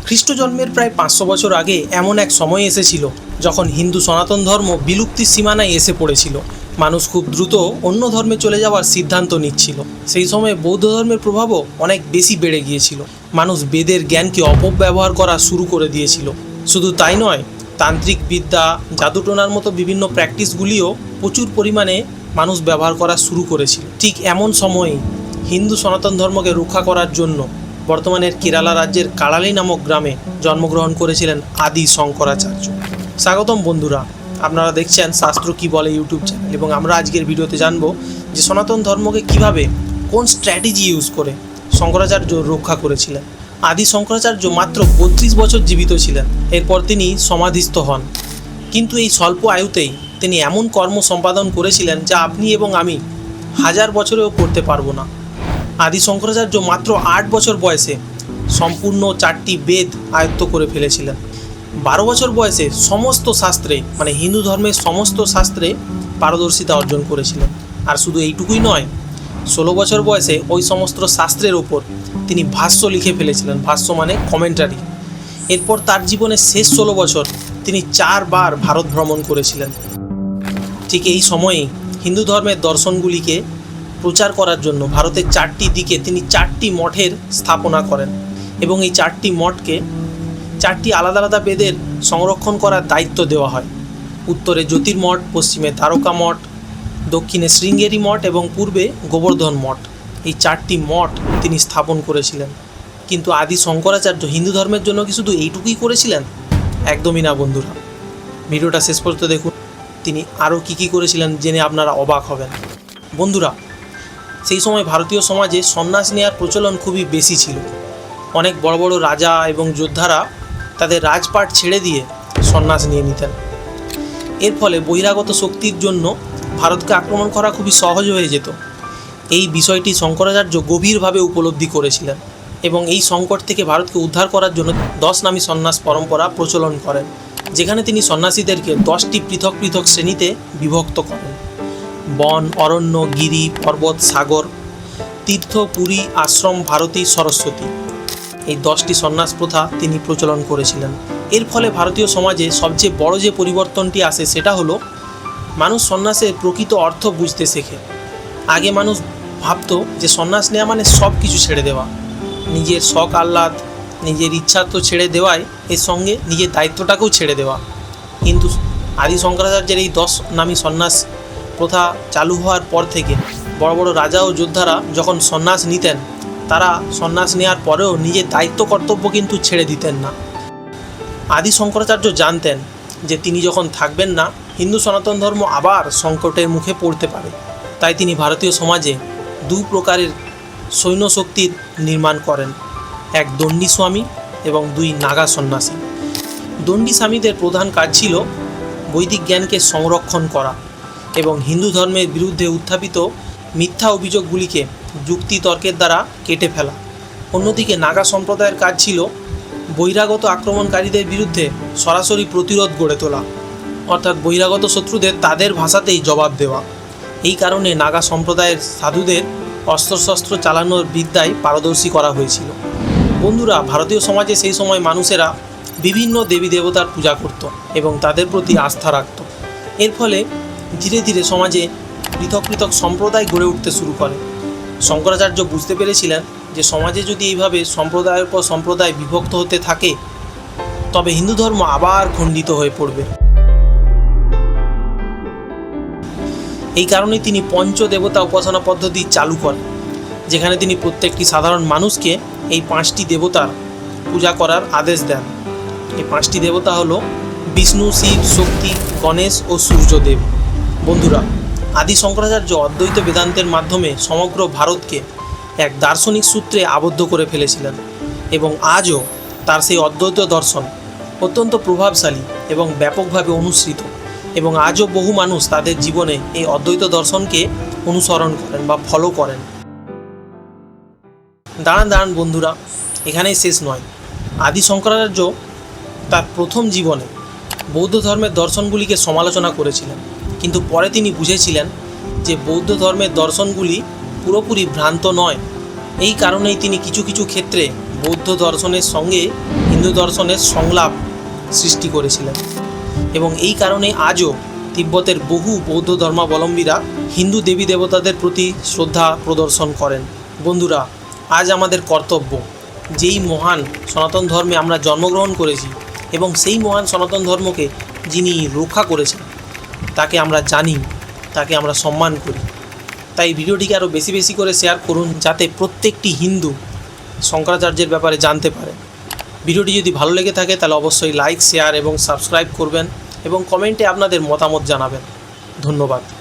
খ্রিস্ট জন্মের প্রায় 500 বছর আগে এমন এক সময় এসেছিল যখন হিন্দু সনাতন ধর্ম বিলুপ্তির সীমানায় এসে পড়েছিল। মানুষ খুব দ্রুত অন্য ধর্মে চলে যাওয়ার সিদ্ধান্ত নিচ্ছিল। সেই সময়ে বৌদ্ধ ধর্মের প্রভাবও অনেক বেশি বেড়ে গিয়েছিল। মানুষ বেদের জ্ঞানকে অপব্যবহার করা শুরু করে দিয়েছিল। শুধু তাই নয়, তান্ত্রিক বিদ্যা, জাদুটোনার মতো বিভিন্ন প্র্যাকটিসগুলিও প্রচুর পরিমাণে মানুষ ব্যবহার করা শুরু করেছিল। ঠিক এমন সময়ে হিন্দু সনাতন ধর্মকে রক্ষা করার জন্য বর্তমানের কেরালা রাজ্যের কাড়ালি নামক গ্রামে জন্মগ্রহণ করেছিলেন আদি শঙ্করাচার্য। স্বাগতম বন্ধুরা, আপনারা দেখছেন শাস্ত্র কি বলে ইউটিউব চ্যানেল, এবং আমরা আজকের ভিডিওতে জানবো যে সনাতন ধর্মকে কিভাবে, কোন স্ট্র্যাটেজি ইউজ করে শঙ্করাচার্য রক্ষা করেছিলেন। আদি শঙ্করাচার্য মাত্র 32 বছর জীবিত ছিলেন। এরপর তিনি সমাধিস্থ হন। কিন্তু এই স্বল্প আয়ুতেই তিনি এমন কর্ম সম্পাদন করেছিলেন যা আপনি এবং আমি 1000 বছরেও করতে পারবো না। আদি শঙ্করাচার্য মাত্র 8 বছর বয়সে সম্পূর্ণ 4টি বেদ আয়ত্ত করে ফেলেছিলেন। 12 বছর বয়সে সমস্ত শাস্ত্রে, মানে হিন্দু ধর্মের সমস্ত শাস্ত্রে পারদর্শিতা অর্জন করেছিলেন। আর শুধু এইটুকুই নয়, 16 বছর বয়সে ওই সমস্ত শাস্ত্রের ওপর তিনি ভাষ্য লিখে ফেলেছিলেন। ভাষ্য মানে কমেন্টারি। এরপর তার জীবনের শেষ 16 বছর তিনি 4 বার ভারত ভ্রমণ করেছিলেন। ঠিক এই সময়েই হিন্দু ধর্মের দর্শনগুলিকে প্রচার করার জন্য ভারতের 4টি দিকে তিনি 4টি মঠের স্থাপনা করেন, এবং এই 4টি মঠকে 4টি আলাদা আলাদা বেদের সংরক্ষণ করার দায়িত্ব দেওয়া হয়। উত্তরে জ্যোতির্মঠ, পশ্চিমে দ্বারকা মঠ, দক্ষিণে শৃঙ্গেরি মঠ এবং পূর্বে গোবর্ধন মঠ। এই 4টি মঠ তিনি স্থাপন করেছিলেন। কিন্তু আদি শঙ্করাচার্য হিন্দু ধর্মের জন্য কি শুধু এইটুকুই করেছিলেন? একদমই না বন্ধুরা, ভিডিওটা শেষ পর্যন্ত দেখুন। তিনি আরও কী করেছিলেন জেনে আপনারা অবাক হবেন। বন্ধুরা, সেই সময় ভারতীয় সমাজে সন্ন্যাস নেওয়ার প্রচলন খুবই বেশি ছিল। অনেক বড় বড় রাজা এবং যোদ্ধারা তাদের রাজপাট ছেড়ে দিয়ে সন্ন্যাস নিয়ে নিতেন। এর ফলে বহিরাগত শক্তির জন্য ভারতকে আক্রমণ করা খুবই সহজ হয়ে যেত। এই বিষয়টি শঙ্করাচার্য গভীরভাবে উপলব্ধি করেছিলেন, এবং এই সংকট থেকে ভারতকে উদ্ধার করার জন্য 10 নামী সন্ন্যাস পরম্পরা প্রচলন করেন, যেখানে তিনি সন্ন্যাসীদেরকে 10টি পৃথক পৃথক শ্রেণীতে বিভক্ত করেন। বন, অরণ্য, গিরি, পর্বত, সাগর, তীর্থ, পুরী, আশ্রম, ভারতী, সরস্বতী, এই 10টি সন্ন্যাস প্রথা তিনি প্রচলন করেছিলেন। এর ফলে ভারতীয় সমাজে সবচেয়ে বড় যে পরিবর্তনটি আসে সেটা হলো মানুষ সন্ন্যাসের প্রকৃত অর্থ বুঝতে শেখে। আগে মানুষ ভাবত যে সন্ন্যাস নেওয়া মানে সব কিছু ছেড়ে দেওয়া, নিজের শখ আহ্লাদ, নিজের ইচ্ছা তো ছেড়ে দেওয়াই, এর সঙ্গে নিজের দায়িত্বটাকেও ছেড়ে দেওয়া। কিন্তু আদি শঙ্করাচার্যের এই 10 নামী সন্ন্যাস প্রথা চালু হওয়ার পর থেকে বড় বড় রাজা ও যোদ্ধারা যখন সন্ন্যাস নিতেন, তারা সন্ন্যাস নেওয়ার পরেও নিজের দায়িত্ব কর্তব্য কিন্তু ছেড়ে দিতেন না। আদি শঙ্করাচার্য জানতেন যে তিনি যখন থাকবেন না, হিন্দু সনাতন ধর্ম আবার সংকটের মুখে পড়তে পারে। তাই তিনি ভারতীয় সমাজে 2 প্রকারের সৈন্য শক্তির নির্মাণ করেন, এক দণ্ডী স্বামী এবং 2 নাগা সন্ন্যাসী। দণ্ডী স্বামীদের প্রধান কাজ ছিল বৈদিক জ্ঞানকে সংরক্ষণ করা এবং হিন্দু ধর্মের বিরুদ্ধে উত্থাপিত মিথ্যা অভিযোগগুলিকে যুক্তি তর্কের দ্বারা কেটে ফেলা। অন্যদিকে নাগা সম্প্রদায়ের কাজ ছিল বহিরাগত আক্রমণকারীদের বিরুদ্ধে সরাসরি প্রতিরোধ গড়ে তোলা, অর্থাৎ বহিরাগত শত্রুদের তাদের ভাষাতেই জবাব দেওয়া। এই কারণে নাগা সম্প্রদায়ের সাধুদের অস্ত্রশস্ত্র চালানোর বিদ্যায় পারদর্শী করা হয়েছিল। বন্ধুরা, ভারতীয় সমাজে সেই সময় মানুষেরা বিভিন্ন দেবী দেবতার পূজা করত এবং তাদের প্রতি আস্থা রাখত। এর ফলে ধীরে ধীরে সমাজে পৃথক পৃথক সম্প্রদায় গড়ে উঠতে শুরু করে। শঙ্করাচার্য বুঝতে পেরেছিলেন যে সমাজে যদি এইভাবে সম্প্রদায়ের পর সম্প্রদায় বিভক্ত হতে থাকে, তবে হিন্দু ধর্ম আবার খণ্ডিত হয়ে পড়বে। এই কারণেই তিনি পঞ্চদেবতা উপাসনা পদ্ধতি চালু করেন, যেখানে তিনি প্রত্যেকটি সাধারণ মানুষকে এই 5টি দেবতার পূজা করার আদেশ দেন। এই 5টি দেবতা হলো বিষ্ণু, শিব, শক্তি, গণেশ ও সূর্যদেব। বন্ধুরা, আদি শঙ্করাচার্য অদ্বৈত বেদান্তের মাধ্যমে সমগ্র ভারতকে এক দার্শনিক সূত্রে আবদ্ধ করে ফেলেছিলেন, এবং আজও তার সেই অদ্বৈত দর্শন অত্যন্ত প্রভাবশালী এবং ব্যাপকভাবে অনুসৃত, এবং আজও বহু মানুষ তাদের জীবনে এই অদ্বৈত দর্শনকে অনুসরণ করেন বা ফলো করেন। দাঁড়ান বন্ধুরা, এখানেই শেষ নয়। আদি শঙ্করাচার্য তার প্রথম জীবনে বৌদ্ধ ধর্মের দর্শনগুলিকে সমালোচনা করেছিলেন, কিন্তু পরে তিনি বুঝেছিলেন যে বৌদ্ধ ধর্মের দর্শনগুলি পুরোপুরি ভ্রান্ত নয়। এই কারণেই তিনি কিছু কিছু ক্ষেত্রে বৌদ্ধ দর্শনের সঙ্গে হিন্দু হিন্দু দর্শনের সংলাপ সৃষ্টি করেছিলেন এবং এই কারণে আজও তিব্বতের বহু বৌদ্ধ ধর্মাবলম্বীরা হিন্দু দেবী দেবতাদের প্রতি শ্রদ্ধা প্রদর্শন করেন। বন্ধুরা, আজ আমাদের কর্তব্য যেই মহান সনাতন ধর্মে আমরা জন্মগ্রহণ করেছি এবং সেই মহান সনাতন ধর্মকে যিনি রক্ষা করেছেন তাকে আমরা জানি, তাকে আমরা সম্মান করি। তাই ভিডিওটিকে আরও বেশি বেশি করে শেয়ার করুন যাতে প্রত্যেকটি হিন্দু শঙ্করাচার্যের ব্যাপারে জানতে পারে। ভিডিওটি যদি ভালো লেগে থাকে তাহলে অবশ্যই লাইক, শেয়ার এবং সাবস্ক্রাইব করবেন এবং কমেন্টে আপনাদের মতামত জানাবেন। ধন্যবাদ।